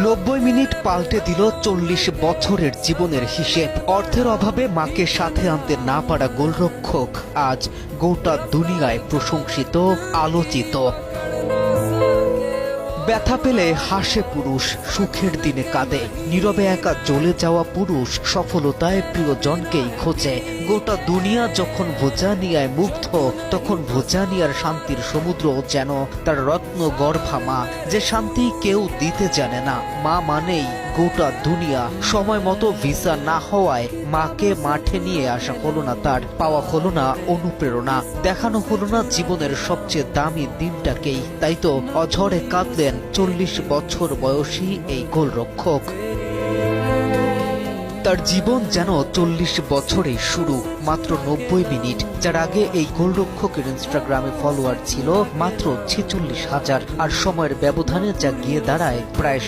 90 minute পাল্টে দিল 40 বছরের জীবনের হিসেব। অর্থের অভাবে মাকে সাথে আনতে না পারা গোলরক্ষক আজ গোটা দুনিয়ায় প্রশংসিত, আলোচিত। ব্যথা পেলে হাসে পুরুষ, সুখের দিনে কাঁদে। নীরবে একা জ্বলে যাওয়া পুরুষ সফলতায় প্রিয়জনকেই খোঁজে। গোটা দুনিয়া যখন ভোজানিয়ায় মুগ্ধ, তখন ভোজানিয়ার শান্তির সমুদ্র যেন তার রত্ন গর্ভা মা, যে শান্তি কেউ দিতে জানে না। মা মানেই গোটা দুনিয়া। সময় মতো ভিসা না হওয়ায় মাকে মাঠে নিয়ে আসা হলো না তার, পাওয়া হলো না অনুপ্রেরণা, দেখানো হলো না জীবনের সবচেয়ে দামি দিনটাকেই। তাই তো অঝরে কাঁদলেন 40 বছর বয়সী এই গোলরক্ষক। তার জীবন যেন 40 বছরেই শুরু, মাত্র 90 মিনিট। যার আগে এই গোলরক্ষকের ইনস্টাগ্রামে ফলোয়ার ছিল মাত্র 46,000, আর সময়ের ব্যবধানে যা গিয়ে দাঁড়ায় প্রায়